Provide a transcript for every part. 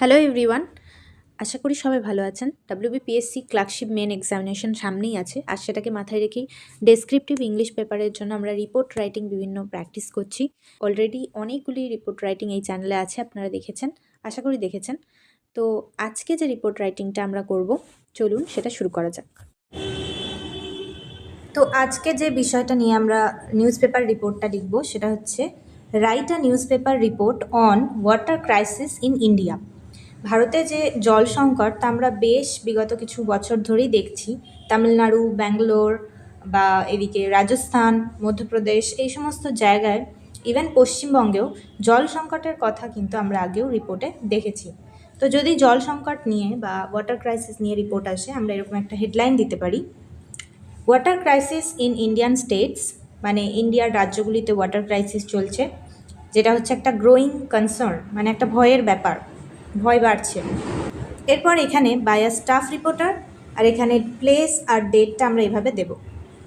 Hello everyone, আশা করি সবাই ভালো আছেন। WBPSC ক্লার্কশিপ মেন এক্সামিনেশন সামনেই আছে, আর সেটাকে মাথায় রেখেই ডেসক্রিপটিভ ইংলিশ পেপারের জন্য আমরা রিপোর্ট রাইটিং বিভিন্ন প্র্যাকটিস করছি। অলরেডি অনেকগুলি রিপোর্ট রাইটিং এই চ্যানেলে আছে, আপনারা দেখেছেন, আশা করি দেখেছেন। তো আজকে যে রিপোর্ট রাইটিংটা আমরা করব, চলুন সেটা শুরু করা যাক। তো আজকে যে বিষয়টা নিয়ে আমরা নিউজ পেপার রিপোর্টটা লিখব সেটা হচ্ছে write a news paper report on water crisis in India. ভারতে যে জল সংকট তা আমরা বেশ বিগত কিছু বছর ধরেই দেখছি। তামিলনাড়ু, ব্যাঙ্গালোর বা এদিকে রাজস্থান, মধ্যপ্রদেশ, এই সমস্ত জায়গায়, ইভেন পশ্চিমবঙ্গেও জল সংকটের কথা কিন্তু আমরা আগেও রিপোর্টে দেখেছি। তো যদি জল সংকট নিয়ে বা ওয়াটার ক্রাইসিস নিয়ে রিপোর্ট আসে, আমরা এরকম একটা হেডলাইন দিতে পারি, water crisis in Indian states, মানে ইন্ডিয়ার রাজ্যগুলিতে ওয়াটার ক্রাইসিস চলছে, যেটা হচ্ছে একটা গ্রোয়িং কনসার্ন, মানে একটা ভয়ের ব্যাপার, ভয় বাড়ছে। এরপর এখানে বাই আ স্টাফ রিপোর্টার, আর এখানে প্লেস আর ডেটটা আমরা এভাবে দেব।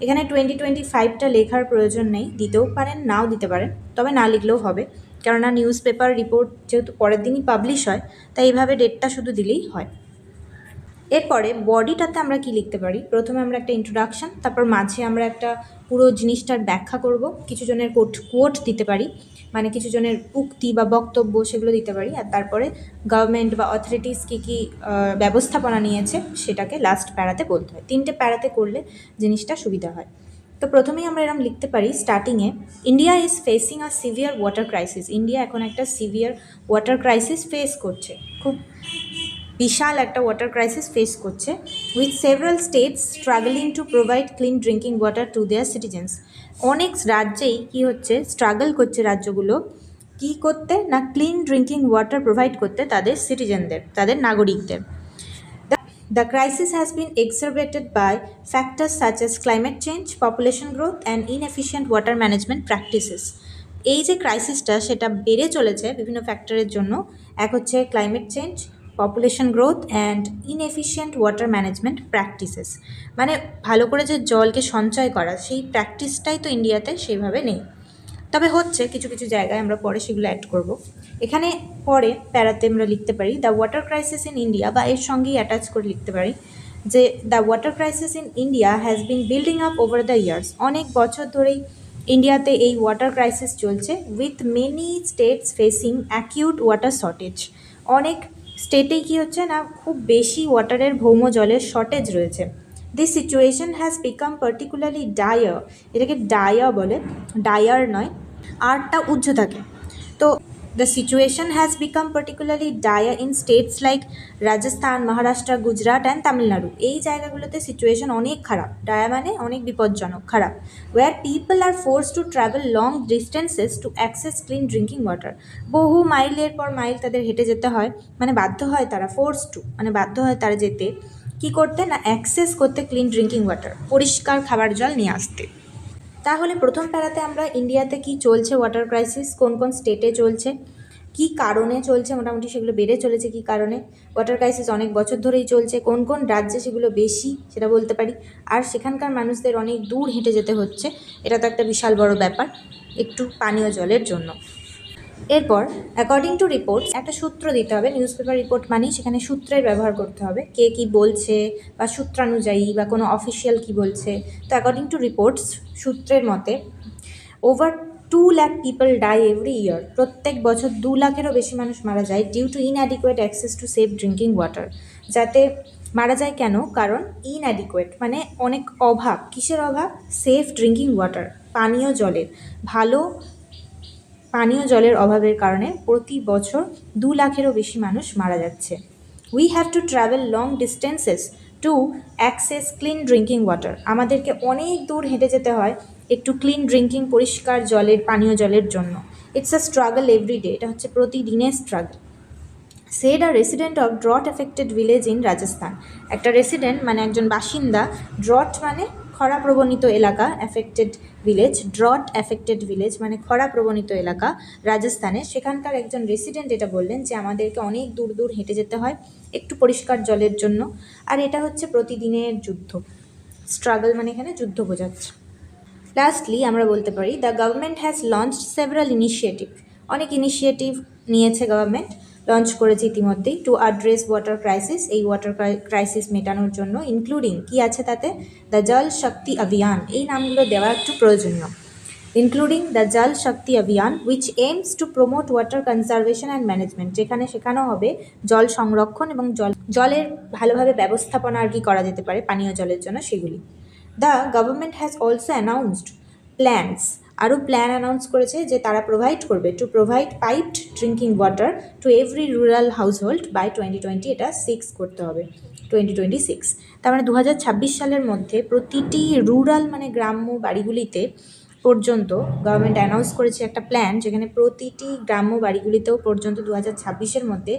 এখানে 2025টা লেখার প্রয়োজন নেই, দিতেও পারেন নাও দিতে পারেন, তবে না লিখলেও হবে, কেননা নিউজ পেপার রিপোর্ট যেহেতু পরের দিনই পাবলিশ হয়, তাই এইভাবে ডেটটা শুধু দিলেই হয়। এরপরে বডিটাতে আমরা কি লিখতে পারি, প্রথমে আমরা একটা ইন্ট্রোডাকশন, তারপর মাঝে আমরা একটা পুরো জিনিসটার ব্যাখ্যা করব, কিছু জনের কোট দিতে পারি, মানে কিছু জনের উক্তি বা বক্তব্য সেগুলো দিতে পারি, আর তারপরে গভর্নমেন্ট বা অথরিটিস কী কী ব্যবস্থাপনা নিয়েছে সেটাকে লাস্ট প্যারাতে বলতে হয়। 3টে প্যারাতে করলে জিনিসটা সুবিধা হয়। তো প্রথমেই আমরা এরকম লিখতে পারি স্টার্টিংয়ে, India is facing a severe water crisis. India এখন একটা সিভিয়ার ওয়াটার ক্রাইসিস ফেস করছে, খুব বিশাল একটা ওয়াটার ক্রাইসিস ফেস করছে, with several states struggling to provide clean drinking water to their citizens. অনেক রাজ্যেই কী হচ্ছে, স্ট্রাগল করছে রাজ্যগুলো কী করতে না, ক্লিন ড্রিঙ্কিং ওয়াটার প্রোভাইড করতে তাদের সিটিজেনদের, তাদের নাগরিকদের। The crisis has been exacerbated by factors such as climate change, population growth and inefficient water management practices. এই যে ক্রাইসিসটা সেটা বেড়ে চলেছে বিভিন্ন ফ্যাক্টরের জন্য। এক হচ্ছে climate change, population growth and inefficient water management practices, মানে ভালো করে যে জলকে সঞ্চয় করা সেই প্র্যাকটিসটাই তো ইন্ডিয়াতে সেইভাবে নেই, তবে হচ্ছে কিছু কিছু জায়গায়, আমরা পরে সেগুলো অ্যাড করব। এখানে পরে প্যারাতে আমরা লিখতে পারি the water crisis in India, বা এর সঙ্গেই অ্যাটাচ করে লিখতে পারি যে the water crisis in India has been building up over the years. অনেক বছর ধরেই ইন্ডিয়াতে এই ওয়াটার ক্রাইসিস চলছে, with many states facing acute water shortage. অনেক স্টেটেই কী হচ্ছে না, খুব বেশি ওয়াটারের ভৌম জলের শর্টেজ রয়েছে। This situation has become particularly dire, এটাকে ডায়ার বলে, ডায়ার নয়, আরটা উজ্জ্ব থাকে। তো the situation has become particularly dire in states like Rajasthan, Maharashtra, Gujarat and Tamil Nadu. এই জায়গাগুলোতে সিচুয়েশন অনেক খারাপ, ডায়া মানে অনেক বিপজ্জনক, খারাপ। Where people are force to travel long distances to access clean drinking water. বহু মাইলের পর মাইল তাদের হেঁটে যেতে হয়, মানে বাধ্য হয় তারা, ফোর্স টু মানে বাধ্য হয় তারা যেতে, কী করতে না, অ্যাক্সেস করতে ক্লিন ড্রিঙ্কিং ওয়াটার, পরিষ্কার খাবার জল নিয়ে আসতে। তাহলে প্রথম প্যারাতে আমরা ইন্ডিয়াতে কি চলছে ওয়াটার ক্রাইসিস, কোন কোন স্টেটে চলছে, কি কারণে চলছে, মোটামুটি সেগুলো বেড়ে চলেছে কি কারণে, ওয়াটার ক্রাইসিস অনেক বছর ধরেই চলছে, কোন কোন রাজ্যে সেগুলো বেশি সেটা বলতে পারি, আর সেখানকার মানুষদের অনেক দূর হেঁটে যেতে হচ্ছে, এটা তো একটা বিশাল বড় ব্যাপার একটু পানীয় জলের জন্য। এরপর অ্যাকর্ডিং টু রিপোর্টস, একটা সূত্র দিতে হবে। নিউজ পেপার রিপোর্ট মানেই সেখানে সূত্রের ব্যবহার করতে হবে, কে কী বলছে বা সূত্রানুযায়ী বা কোনো অফিসিয়াল কী বলছে। তো অ্যাকর্ডিং টু রিপোর্টস, সূত্রের মতে, over 2 lakh people die every year, প্রত্যেক বছর 2 লাখেরও বেশি মানুষ মারা যায়, due to inadequate access to safe drinking water. যাতে মারা যায় কেন, কারণ ইনঅ্যাডিকুয়েট মানে অনেক অভাব, কিসের অভাব, সেফ ড্রিঙ্কিং ওয়াটার, পানীয় জলের, ভালো পানীয় জলের অভাবের কারণে প্রতি বছর 2 লাখেরও বেশি মানুষ মারা যাচ্ছে। We have to travel long distances to access clean drinking water, আমাদেরকে অনেক দূর হেঁটে যেতে হয় একটু ক্লিন ড্রিঙ্কিং, পরিষ্কার জলের, পানীয় জলের জন্য। ইটস আ স্ট্রাগল এভরিডে, এটা হচ্ছে প্রতিদিনের struggle. Said a resident of drought affected village in Rajasthan, একটা রেসিডেন্ট মানে একজন বাসিন্দা, ড্রট মানে খরা প্রবণিত এলাকা, affected village, drought affected village মানে খরা প্রবণিত এলাকা রাজস্থানে, সেখানকার একজন রেসিডেন্ট এটা বললেন যে আমাদেরকে অনেক দূর দূর হেঁটে যেতে হয় একটু পরিষ্কার জলের জন্য, আর এটা হচ্ছে প্রতিদিনের যুদ্ধ। স্ট্রাগল মানে এখানে যুদ্ধ বোঝাচ্ছে। লাস্টলি আমরা বলতে পারি the government has launched several initiative, অনেক ইনিশিয়েটিভ নিয়েছে গভর্নমেন্ট, লঞ্চ করেছে ইতিমধ্যেই টু অ্যাড্রেস ওয়াটার ক্রাইসিস। এই ওয়াটার ক্রাইসিস মেটানোর জন্য ইনক্লুডিং কি আছে তাতে, দ্য জল শক্তি অভিযান, এই নামগুলো দেওয়া একটু প্রয়োজনীয়। ইনক্লুডিং দ্য জল শক্তি অভিযান which aims to promote water conservation and management, যেখানে শেখানো হবে জল সংরক্ষণ এবং জলের ভালোভাবে ব্যবস্থাপনা আর কি করা যেতে পারে পানীয় জলের জন্য সেগুলি। The government has also announced plans, আরও প্ল্যান অ্যানাউন্স করেছে যে তারা প্রোভাইড করবে to provide piped drinking water to every rural house hold by 2020, এটা 6 করতে হবে 2026। তার মানে 2026 সালের মধ্যে প্রতিটি রুরাল মানে গ্রাম্য বাড়িগুলিতে পর্যন্ত গভর্নমেন্ট অ্যানাউন্স করেছে একটা প্ল্যান, যেখানে প্রতিটি গ্রাম্য বাড়িগুলিতেও পর্যন্ত 2026-এর মধ্যে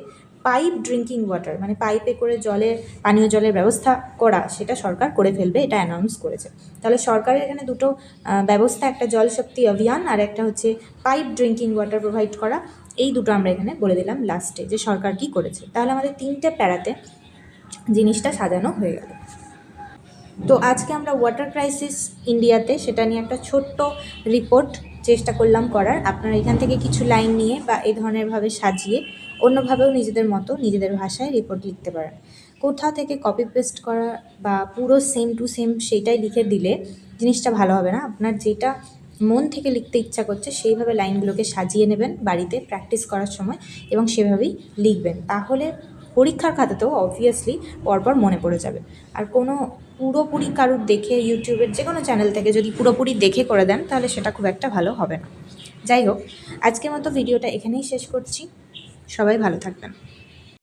পাইপ ড্রিঙ্কিং ওয়াটার মানে পাইপে করে পানীয় জলের ব্যবস্থা করা, সেটা সরকার করে ফেলবে, এটা অ্যানাউন্স করেছে। তাহলে সরকারের এখানে দুটো ব্যবস্থা, একটা জল শক্তি অভিযান আর একটা হচ্ছে পাইপ ড্রিঙ্কিং ওয়াটার প্রোভাইড করা, এই দুটো আমরা এখানে বলে দিলাম লাস্টে যে সরকার কি করেছে। তাহলে আমাদের 3টে প্যারাতে জিনিসটা সাজানো হয়ে গেল। তো আজকে আমরা ওয়াটার ক্রাইসিস ইন্ডিয়াতে সেটা নিয়ে একটা ছোট্ট রিপোর্ট চেষ্টা করলাম করার। আপনারা এখান থেকে কিছু লাইন নিয়ে বা এই ধরনেরভাবে সাজিয়ে অন্যভাবেও নিজেদের মতো নিজেদের ভাষায় রিপোর্ট লিখতে পারেন। কোথাও থেকে কপি পেস্ট করা বা পুরো সেম টু সেম সেইটাই লিখে দিলে জিনিসটা ভালো হবে না। আপনার যেটা মন থেকে লিখতে ইচ্ছা করছে সেইভাবে লাইনগুলোকে সাজিয়ে নেবেন বাড়িতে প্র্যাকটিস করার সময় এবং সেভাবেই লিখবেন, তাহলে পরীক্ষার খাতাতেও অবভিয়াসলি পরপর মনে পড়ে যাবে। আর কোনো পুরোপুরি কারুর দেখে ইউটিউবের যে কোনো চ্যানেল থেকে যদি পুরোপুরি দেখে করে দেন তাহলে সেটা খুব একটা ভালো হবে না। যাই হোক, আজকের মতো ভিডিওটা এখানেই শেষ করছি। সবাই ভালো থাকবেন।